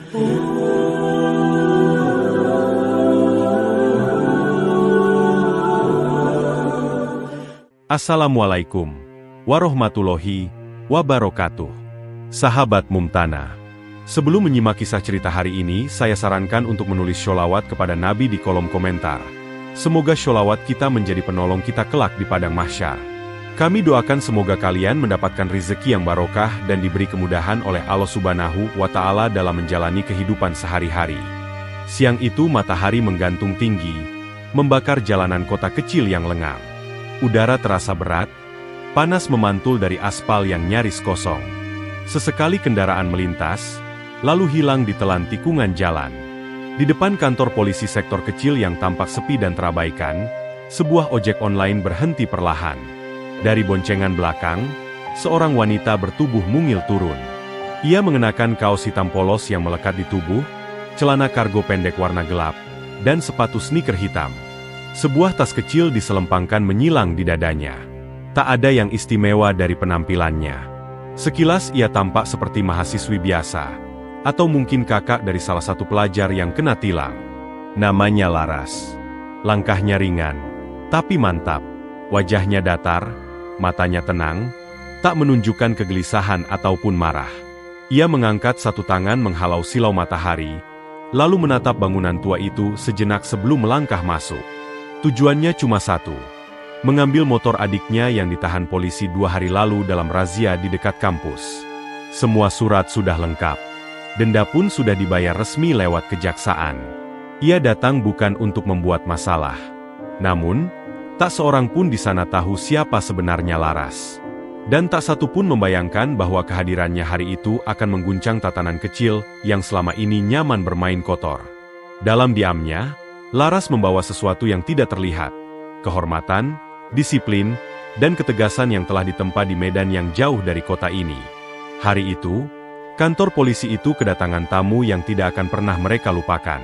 Assalamualaikum warahmatullahi wabarakatuh. Sahabat Mumtana, sebelum menyimak kisah cerita hari ini, saya sarankan untuk menulis sholawat kepada Nabi di kolom komentar. Semoga sholawat kita menjadi penolong kita kelak di padang mahsyar. Kami doakan semoga kalian mendapatkan rezeki yang barokah dan diberi kemudahan oleh Allah Subhanahu wa Ta'ala dalam menjalani kehidupan sehari-hari. Siang itu matahari menggantung tinggi, membakar jalanan kota kecil yang lengang. Udara terasa berat, panas memantul dari aspal yang nyaris kosong. Sesekali kendaraan melintas, lalu hilang di telan tikungan jalan. Di depan kantor polisi sektor kecil yang tampak sepi dan terabaikan, sebuah ojek online berhenti perlahan. Dari boncengan belakang, seorang wanita bertubuh mungil turun. Ia mengenakan kaos hitam polos yang melekat di tubuh, celana kargo pendek warna gelap, dan sepatu sneaker hitam. Sebuah tas kecil diselempangkan menyilang di dadanya. Tak ada yang istimewa dari penampilannya. Sekilas ia tampak seperti mahasiswi biasa, atau mungkin kakak dari salah satu pelajar yang kena tilang. Namanya Laras. Langkahnya ringan, tapi mantap. Wajahnya datar, matanya tenang, tak menunjukkan kegelisahan ataupun marah. Ia mengangkat satu tangan menghalau silau matahari, lalu menatap bangunan tua itu sejenak sebelum melangkah masuk. Tujuannya cuma satu, mengambil motor adiknya yang ditahan polisi 2 hari lalu dalam razia di dekat kampus. Semua surat sudah lengkap. Denda pun sudah dibayar resmi lewat kejaksaan. Ia datang bukan untuk membuat masalah. Namun, tak seorang pun di sana tahu siapa sebenarnya Laras. Dan tak satu pun membayangkan bahwa kehadirannya hari itu akan mengguncang tatanan kecil yang selama ini nyaman bermain kotor. Dalam diamnya, Laras membawa sesuatu yang tidak terlihat, kehormatan, disiplin, dan ketegasan yang telah ditempa di medan yang jauh dari kota ini. Hari itu, kantor polisi itu kedatangan tamu yang tidak akan pernah mereka lupakan.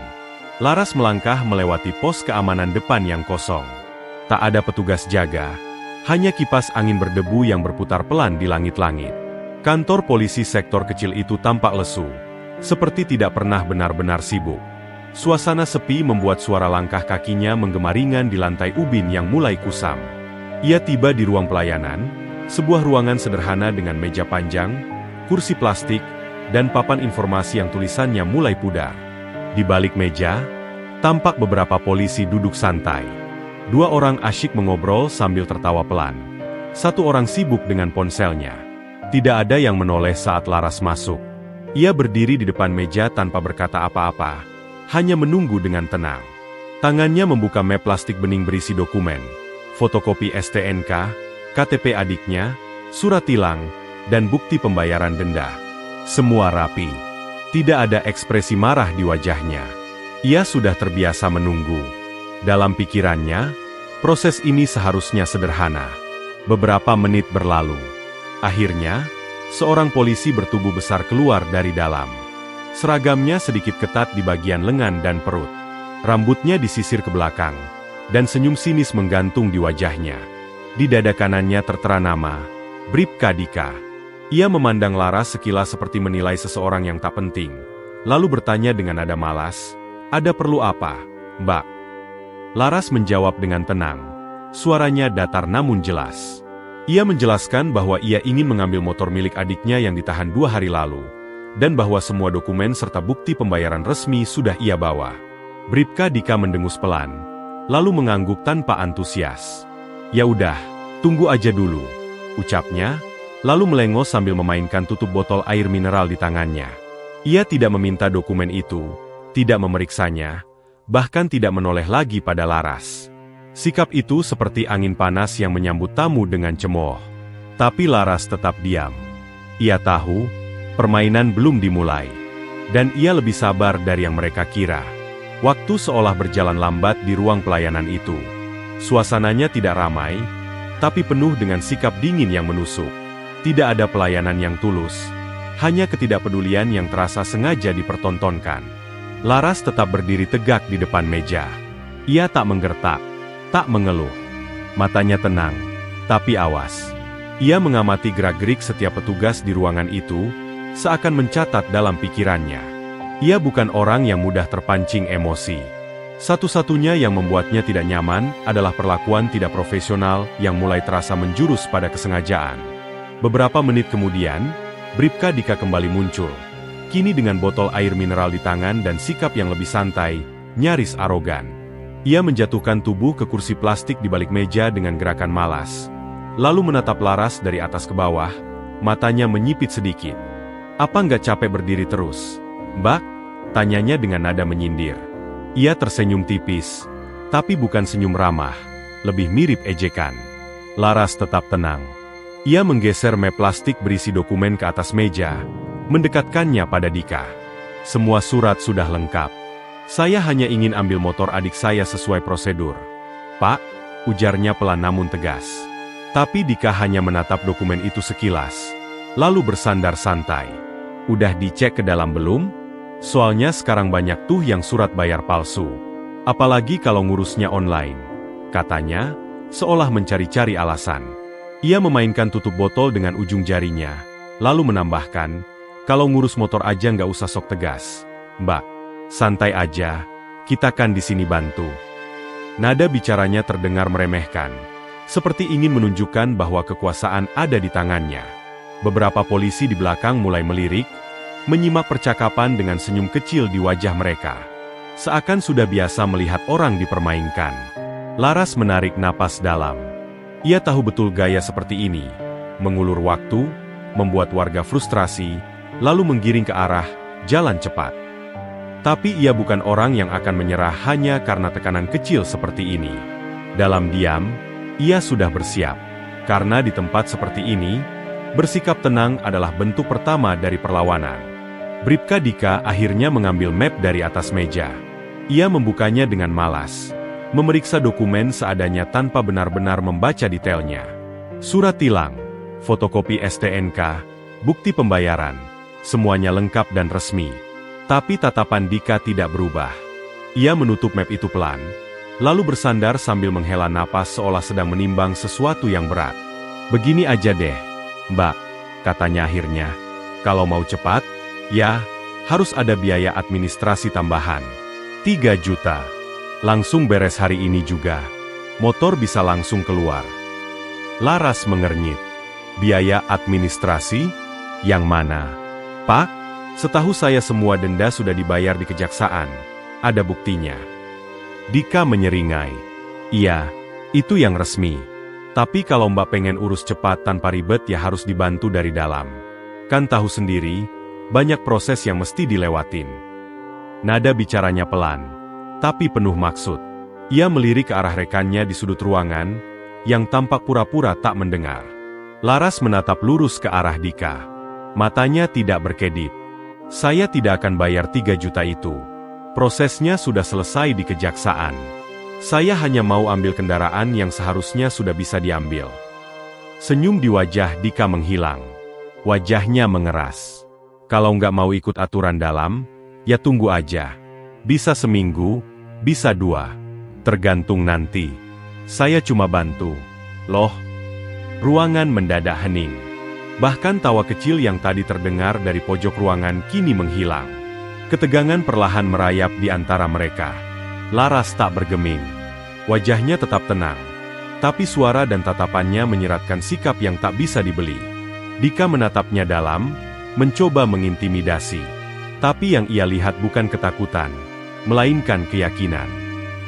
Laras melangkah melewati pos keamanan depan yang kosong. Tak ada petugas jaga, hanya kipas angin berdebu yang berputar pelan di langit-langit. Kantor polisi sektor kecil itu tampak lesu, seperti tidak pernah benar-benar sibuk. Suasana sepi membuat suara langkah kakinya menggema ringan di lantai ubin yang mulai kusam. Ia tiba di ruang pelayanan, sebuah ruangan sederhana dengan meja panjang, kursi plastik, dan papan informasi yang tulisannya mulai pudar. Di balik meja, tampak beberapa polisi duduk santai. 2 orang asyik mengobrol sambil tertawa pelan. 1 orang sibuk dengan ponselnya. Tidak ada yang menoleh saat Laras masuk. Ia berdiri di depan meja tanpa berkata apa-apa, hanya menunggu dengan tenang. Tangannya membuka map plastik bening berisi dokumen, fotokopi STNK, KTP adiknya, surat tilang, dan bukti pembayaran denda. Semua rapi. Tidak ada ekspresi marah di wajahnya. Ia sudah terbiasa menunggu. Dalam pikirannya, proses ini seharusnya sederhana. Beberapa menit berlalu. Akhirnya, seorang polisi bertubuh besar keluar dari dalam. Seragamnya sedikit ketat di bagian lengan dan perut. Rambutnya disisir ke belakang, dan senyum sinis menggantung di wajahnya. Di dada kanannya tertera nama, Bribka Dika. Ia memandang Laras sekilas seperti menilai seseorang yang tak penting, lalu bertanya dengan nada malas, "Ada perlu apa, Mbak?" Laras menjawab dengan tenang. Suaranya datar namun jelas. Ia menjelaskan bahwa ia ingin mengambil motor milik adiknya yang ditahan 2 hari lalu, dan bahwa semua dokumen serta bukti pembayaran resmi sudah ia bawa. Bribka Dika mendengus pelan, lalu mengangguk tanpa antusias. "Ya udah, tunggu aja dulu," ucapnya, lalu melengos sambil memainkan tutup botol air mineral di tangannya. Ia tidak meminta dokumen itu, tidak memeriksanya, bahkan tidak menoleh lagi pada Laras. Sikap itu seperti angin panas yang menyambut tamu dengan cemooh. Tapi Laras tetap diam. Ia tahu, permainan belum dimulai, dan ia lebih sabar dari yang mereka kira. Waktu seolah berjalan lambat di ruang pelayanan itu. Suasananya tidak ramai, tapi penuh dengan sikap dingin yang menusuk. Tidak ada pelayanan yang tulus, hanya ketidakpedulian yang terasa sengaja dipertontonkan. Laras tetap berdiri tegak di depan meja. Ia tak menggertak, tak mengeluh. Matanya tenang, tapi awas. Ia mengamati gerak-gerik setiap petugas di ruangan itu, seakan mencatat dalam pikirannya. Ia bukan orang yang mudah terpancing emosi. Satu-satunya yang membuatnya tidak nyaman adalah perlakuan tidak profesional yang mulai terasa menjurus pada kesengajaan. Beberapa menit kemudian, Bribka Dika kembali muncul. Kini dengan botol air mineral di tangan dan sikap yang lebih santai, nyaris arogan. Ia menjatuhkan tubuh ke kursi plastik di balik meja dengan gerakan malas. Lalu menatap Laras dari atas ke bawah, matanya menyipit sedikit. "Apa nggak capek berdiri terus, Mbak?" tanyanya dengan nada menyindir. Ia tersenyum tipis, tapi bukan senyum ramah, lebih mirip ejekan. Laras tetap tenang. Ia menggeser map plastik berisi dokumen ke atas meja, mendekatkannya pada Dika. "Semua surat sudah lengkap. Saya hanya ingin ambil motor adik saya sesuai prosedur, Pak," ujarnya pelan namun tegas. Tapi Dika hanya menatap dokumen itu sekilas, lalu bersandar santai. "Udah dicek ke dalam belum? Soalnya sekarang banyak tuh yang surat bayar palsu. Apalagi kalau ngurusnya online," katanya, seolah mencari-cari alasan. Ia memainkan tutup botol dengan ujung jarinya, lalu menambahkan, "Kalau ngurus motor aja nggak usah sok tegas, Mbak. Santai aja, kita kan di sini bantu." Nada bicaranya terdengar meremehkan, seperti ingin menunjukkan bahwa kekuasaan ada di tangannya. Beberapa polisi di belakang mulai melirik, menyimak percakapan dengan senyum kecil di wajah mereka. Seakan sudah biasa melihat orang dipermainkan. Laras menarik napas dalam. Ia tahu betul gaya seperti ini, mengulur waktu, membuat warga frustrasi, lalu menggiring ke arah jalan cepat. Tapi ia bukan orang yang akan menyerah hanya karena tekanan kecil seperti ini. Dalam diam, ia sudah bersiap. Karena di tempat seperti ini, bersikap tenang adalah bentuk pertama dari perlawanan. Bribka Dika akhirnya mengambil map dari atas meja. Ia membukanya dengan malas, memeriksa dokumen seadanya tanpa benar-benar membaca detailnya. Surat tilang, fotokopi STNK, bukti pembayaran, semuanya lengkap dan resmi. Tapi tatapan Dika tidak berubah. Ia menutup map itu pelan, lalu bersandar sambil menghela napas seolah sedang menimbang sesuatu yang berat. "Begini aja deh, Mbak," katanya akhirnya. "Kalau mau cepat, ya, harus ada biaya administrasi tambahan. 3 juta. Langsung beres hari ini juga. Motor bisa langsung keluar." Laras mengernyit. "Biaya administrasi? Yang mana, Pak? Setahu saya semua denda sudah dibayar di kejaksaan. Ada buktinya." Dika menyeringai. "Iya, itu yang resmi. Tapi kalau Mbak pengen urus cepat tanpa ribet ya harus dibantu dari dalam. Kan tahu sendiri, banyak proses yang mesti dilewatin." Nada bicaranya pelan, tapi penuh maksud. Ia melirik ke arah rekannya di sudut ruangan, yang tampak pura-pura tak mendengar. Laras menatap lurus ke arah Dika. Matanya tidak berkedip. "Saya tidak akan bayar 3 juta itu. Prosesnya sudah selesai di kejaksaan. Saya hanya mau ambil kendaraan yang seharusnya sudah bisa diambil." Senyum di wajah Dika menghilang. Wajahnya mengeras. "Kalau nggak mau ikut aturan dalam, ya tunggu aja. Bisa seminggu, bisa 2. Tergantung nanti. Saya cuma bantu." Loh. Ruangan mendadak hening. Bahkan tawa kecil yang tadi terdengar dari pojok ruangan kini menghilang. Ketegangan perlahan merayap di antara mereka. Laras tak bergeming. Wajahnya tetap tenang. Tapi suara dan tatapannya menyiratkan sikap yang tak bisa dibeli. Dika menatapnya dalam, mencoba mengintimidasi. Tapi yang ia lihat bukan ketakutan, melainkan keyakinan.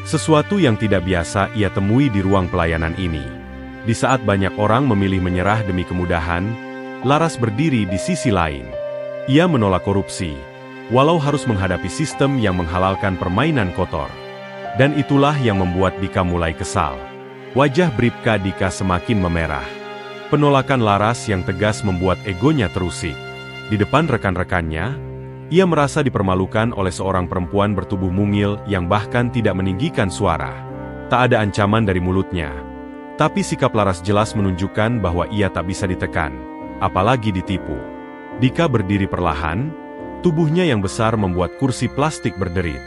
Sesuatu yang tidak biasa ia temui di ruang pelayanan ini. Di saat banyak orang memilih menyerah demi kemudahan, Laras berdiri di sisi lain. Ia menolak korupsi, walau harus menghadapi sistem yang menghalalkan permainan kotor. Dan itulah yang membuat Dika mulai kesal. Wajah Bribka Dika semakin memerah. Penolakan Laras yang tegas membuat egonya terusik. Di depan rekan-rekannya, ia merasa dipermalukan oleh seorang perempuan bertubuh mungil yang bahkan tidak meninggikan suara. Tak ada ancaman dari mulutnya. Tapi sikap Laras jelas menunjukkan bahwa ia tak bisa ditekan, apalagi ditipu. Dika berdiri perlahan, tubuhnya yang besar membuat kursi plastik berderit.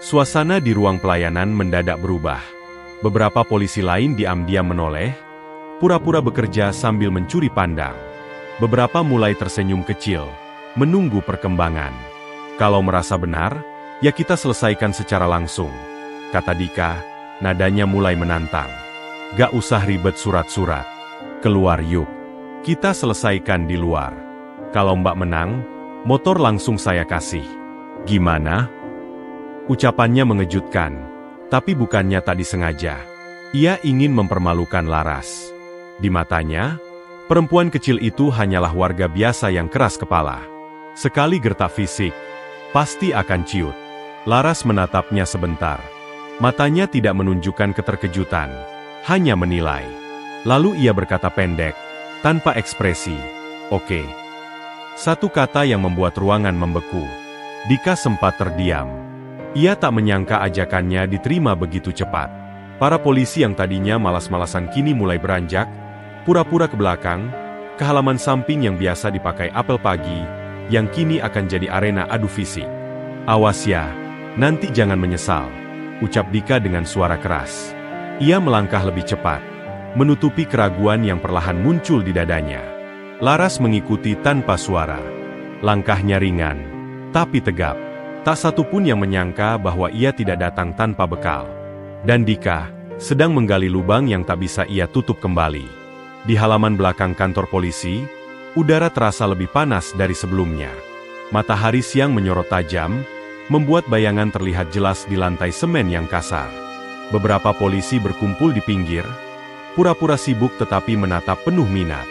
Suasana di ruang pelayanan mendadak berubah. Beberapa polisi lain diam-diam menoleh, pura-pura bekerja sambil mencuri pandang. Beberapa mulai tersenyum kecil, menunggu perkembangan. Kalau merasa benar, ya kita selesaikan secara langsung, kata Dika, nadanya mulai menantang. Gak usah ribet surat-surat. Keluar yuk. Kita selesaikan di luar. Kalau Mbak menang, motor langsung saya kasih. Gimana? Ucapannya mengejutkan, tapi bukannya tak disengaja. Ia ingin mempermalukan Laras. Di matanya, perempuan kecil itu hanyalah warga biasa yang keras kepala. Sekali gertak fisik, pasti akan ciut. Laras menatapnya sebentar. Matanya tidak menunjukkan keterkejutan, hanya menilai. Lalu ia berkata pendek, tanpa ekspresi, "Oke." Satu kata yang membuat ruangan membeku. Dika sempat terdiam. Ia tak menyangka ajakannya diterima begitu cepat. Para polisi yang tadinya malas-malasan kini mulai beranjak, pura-pura ke belakang, ke halaman samping yang biasa dipakai apel pagi, yang kini akan jadi arena adu fisik. "Awas ya, nanti jangan menyesal," ucap Dika dengan suara keras. Ia melangkah lebih cepat, menutupi keraguan yang perlahan muncul di dadanya. Laras mengikuti tanpa suara. Langkahnya ringan, tapi tegap. Tak satu pun yang menyangka bahwa ia tidak datang tanpa bekal. Dan Dika sedang menggali lubang yang tak bisa ia tutup kembali. Di halaman belakang kantor polisi, udara terasa lebih panas dari sebelumnya. Matahari siang menyorot tajam, membuat bayangan terlihat jelas di lantai semen yang kasar. Beberapa polisi berkumpul di pinggir, pura-pura sibuk tetapi menatap penuh minat.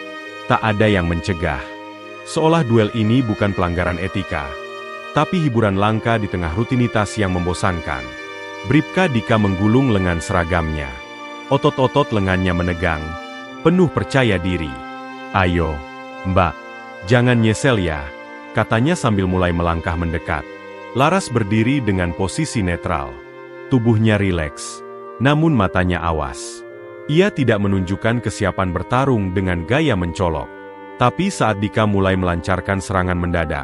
Tak ada yang mencegah. Seolah duel ini bukan pelanggaran etika, tapi hiburan langka di tengah rutinitas yang membosankan. Bribka Dika menggulung lengan seragamnya. Otot-otot lengannya menegang, penuh percaya diri. "Ayo, Mbak, jangan nyesel ya," katanya sambil mulai melangkah mendekat. Laras berdiri dengan posisi netral. Tubuhnya rileks, namun matanya awas. Ia tidak menunjukkan kesiapan bertarung dengan gaya mencolok. Tapi saat Dika mulai melancarkan serangan mendadak,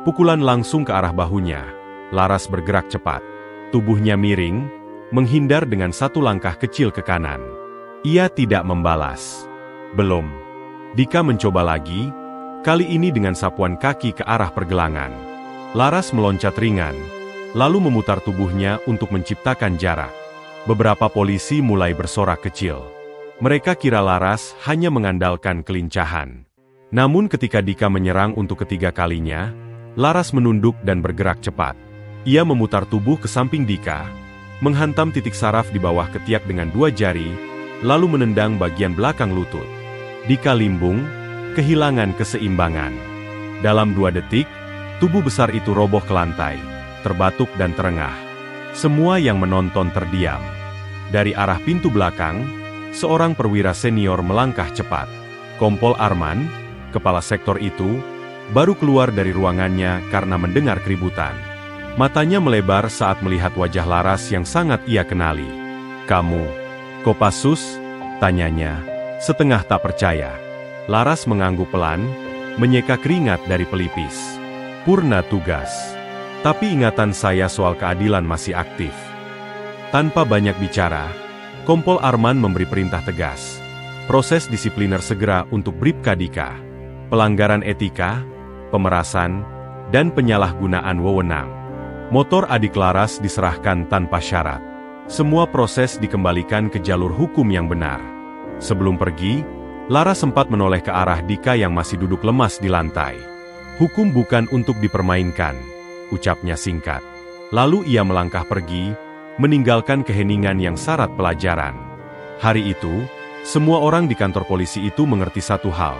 pukulan langsung ke arah bahunya, Laras bergerak cepat. Tubuhnya miring, menghindar dengan satu langkah kecil ke kanan. Ia tidak membalas. Belum. Dika mencoba lagi, kali ini dengan sapuan kaki ke arah pergelangan. Laras meloncat ringan, lalu memutar tubuhnya untuk menciptakan jarak. Beberapa polisi mulai bersorak kecil. Mereka kira Laras hanya mengandalkan kelincahan. Namun ketika Dika menyerang untuk ketiga kalinya, Laras menunduk dan bergerak cepat. Ia memutar tubuh ke samping Dika, menghantam titik saraf di bawah ketiak dengan dua jari, lalu menendang bagian belakang lutut. Dika limbung, kehilangan keseimbangan. Dalam 2 detik, tubuh besar itu roboh ke lantai, terbatuk dan terengah. Semua yang menonton terdiam. Dari arah pintu belakang, seorang perwira senior melangkah cepat. Kompol Arman, kepala sektor itu, baru keluar dari ruangannya karena mendengar keributan. Matanya melebar saat melihat wajah Laras yang sangat ia kenali. "Kamu, Kopassus?" tanyanya, setengah tak percaya. Laras mengangguk pelan, menyeka keringat dari pelipis. "Purna tugas. Tapi ingatan saya soal keadilan masih aktif." Tanpa banyak bicara, Kompol Arman memberi perintah tegas. Proses disipliner segera untuk Bribka Dika. Pelanggaran etika, pemerasan, dan penyalahgunaan wewenang. Motor adik Laras diserahkan tanpa syarat. Semua proses dikembalikan ke jalur hukum yang benar. Sebelum pergi, Laras sempat menoleh ke arah Dika yang masih duduk lemas di lantai. "Hukum bukan untuk dipermainkan," ucapnya singkat. Lalu ia melangkah pergi, meninggalkan keheningan yang syarat pelajaran. Hari itu, semua orang di kantor polisi itu mengerti satu hal.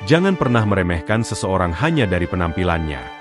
Jangan pernah meremehkan seseorang hanya dari penampilannya.